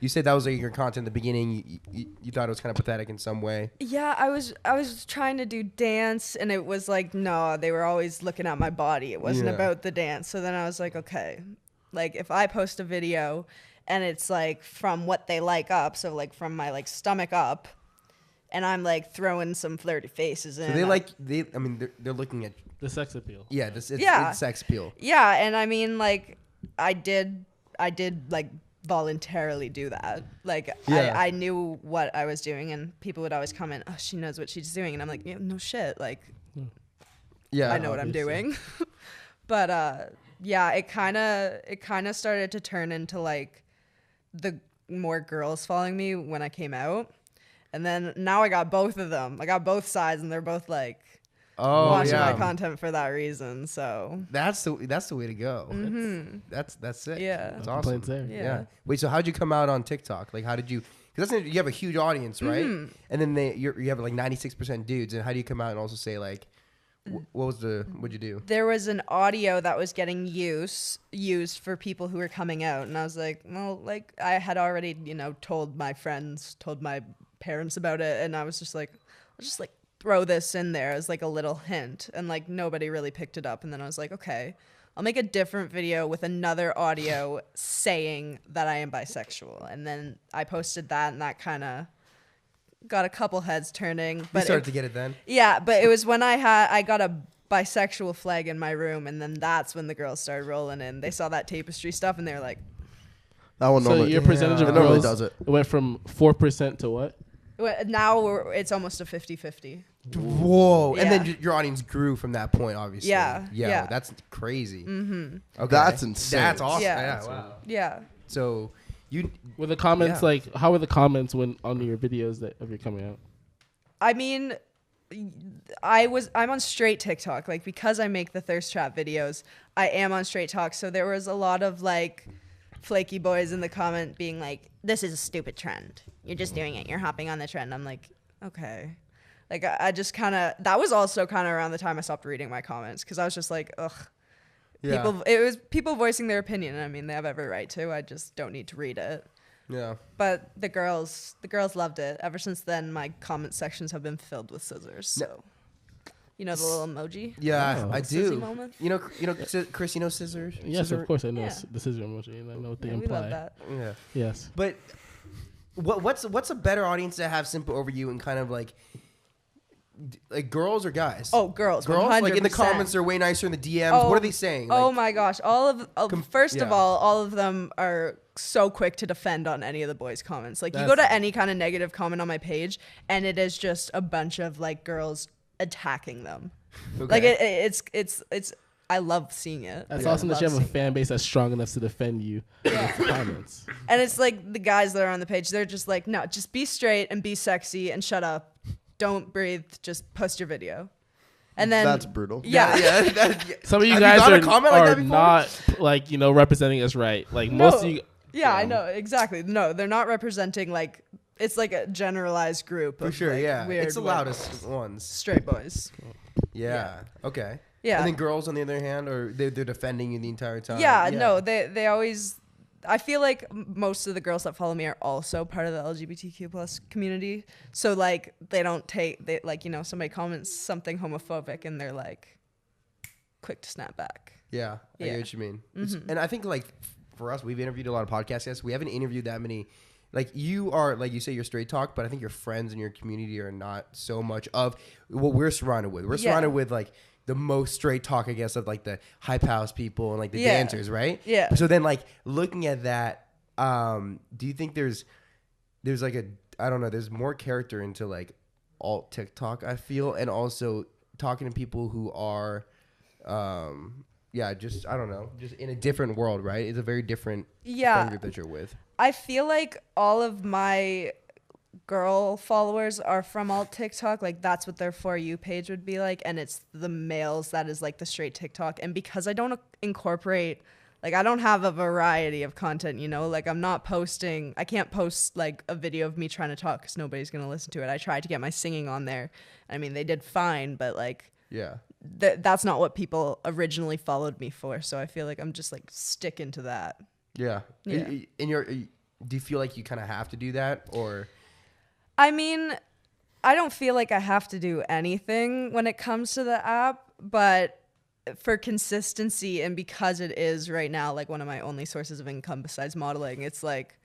You said that was like your content in the beginning. You thought it was kind of pathetic in some way. Yeah, I was trying to do dance, and it was like, no, they were always looking at my body. It wasn't about the dance. So then I was like, okay, like if I post a video and it's like from what they like up, so like from my like stomach up, and I'm like throwing some flirty faces in. So they're looking at the sex appeal. Yeah, it's sex appeal. Yeah, and I mean like I did like voluntarily do that. Like I knew what I was doing, and people would always comment, "Oh, she knows what she's doing," and I'm like, yeah, no shit, like I know what I'm doing. But it kind of started to turn into like the more girls following me when I came out, and then now I got both of them. I got both sides, and they're both like watching my content for that reason. So that's the way to go. Mm-hmm. That's sick. Yeah, that's awesome. There. Yeah. Wait, so how'd you come out on TikTok? Like, how did you? Because you have a huge audience, right? Mm-hmm. And then you have like 96% dudes. And how do you come out and also say like, what'd you do? There was an audio that was getting used for people who were coming out, and I was like, well, like I had already, told my friends, told my parents about it, and I was just like, I'll just like throw this in there as like a little hint, and like nobody really picked it up. And then I was like, okay, I'll make a different video with another audio saying that I am bisexual. And then I posted that, and that kind of got a couple heads turning. But you started to get it then? Yeah, but it was when I got a bisexual flag in my room, and then that's when the girls started rolling in. They saw that tapestry stuff, and they were like, that one so normally, your percentage of it normally girls does it. It went from 4% to what? now it's almost a 50-50. Whoa. Yeah. And then your audience grew from that point, obviously. Yeah. That's crazy. Mm-hmm. Okay. That's insane. That's awesome. Yeah. Yeah, wow. Yeah. So were the comments like, how were the comments when on your videos of your coming out? I mean, I'm on straight TikTok, like because I make the thirst trap videos, I am on straight talk. So there was a lot of like flaky boys in the comment being like, this is a stupid trend. You're just doing it. You're hopping on the trend. I'm like, okay. Like I just kind of, that was also kind of around the time I stopped reading my comments, because I was just like, ugh. Yeah. It was people voicing their opinion. I mean, they have every right to. I just don't need to read it. Yeah. But the girls loved it. Ever since then, my comment sections have been filled with scissors. So, the little emoji. Yeah, I do. Moment? Chris, you know scissors? Yes, Scissor? of course I know Yeah. the scissor emoji, and I know what they We imply. love that. Yeah. Yes. But what's a better audience to have simple over you and kind of like girls or guys? Oh, girls. Girls? 100%. Like in the comments, they're way nicer in the DMs. What are they saying? Like, Oh my gosh. First of all of them are so quick to defend on any of the boys' comments. Like you go to any kind of negative comment on my page, and it is just a bunch of like girls attacking them. Okay. Like it's I love seeing it. That's I awesome that love you have a seeing fan base that's strong enough to defend you. Yeah. With comments. And it's like the guys that are on the page, they're just like, no, just be straight and be sexy and shut up. Don't breathe. Just post your video. And then That's brutal. Yeah. Some of you Have guys you got a comment like are that before? not like representing us right. Like most of you. Yeah, I know exactly. No, they're not representing like it's like a generalized group. For of, sure, like, yeah. Weird It's the white loudest ones. straight boys. Yeah. Okay. Yeah. And then girls, on the other hand, or they're defending you the entire time. Yeah, no, they always. I feel like most of the girls that follow me are also part of the LGBTQ plus community. So like they don't take somebody comments something homophobic and they're like quick to snap back. Yeah, I Yeah. get what you mean. Mm-hmm. And I think like for us, we've interviewed a lot of podcast guests. We haven't interviewed that many. Like you are, like you say, you're straight talk, but I think your friends and your community are not so much of what we're surrounded with. We're surrounded with like the most straight talk, I guess, of like the hype house people and like the dancers, right? Yeah. So then like looking at that, do you think there's like there's more character into like alt TikTok, I feel, and also talking to people who are, just in a different world, right? It's a very different friend group that you're with. I feel like all of my girl followers are from alt TikTok. Like that's what their For You page would be like. And it's the males that is like the straight TikTok. And because I don't incorporate, like I don't have a variety of content, like I can't post like a video of me trying to talk because nobody's going to listen to it. I tried to get my singing on there. I mean, they did fine, but like, Yeah. that's not what people originally followed me for. So I feel like I'm just like sticking to that. Yeah. Yeah. And do you feel like you kind of have to do that, or? I mean, I don't feel like I have to do anything when it comes to the app, but for consistency and because it is right now like one of my only sources of income besides modeling, it's like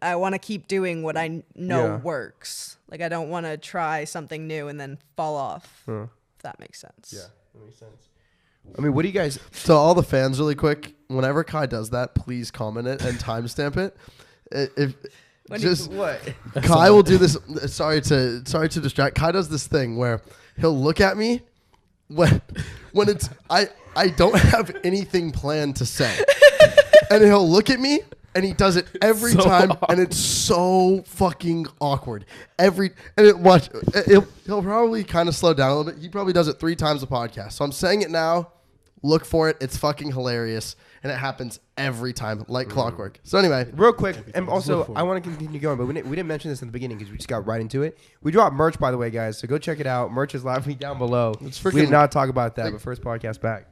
I want to keep doing what I know works. Like I don't want to try something new and then fall off. If that makes sense. Yeah, that makes sense. I mean, what do you guys? So all the fans, really quick, whenever Kai does that, please comment it and timestamp it. If just what? Kai will do this. Sorry to distract. Kai does this thing where he'll look at me when it's I don't have anything planned to say, and he'll look at me. And he does it every time, awkward. And it's so fucking awkward. He'll probably kind of slow down a little bit. He probably does it 3 times a podcast. So I'm saying it now. Look for it. It's fucking hilarious, and it happens every time, like clockwork. So anyway, real quick, and also I want to continue going, but we didn't mention this in the beginning because we just got right into it. We dropped merch, by the way, guys. So go check it out. Merch is live down below. We did not talk about that, but first podcast back.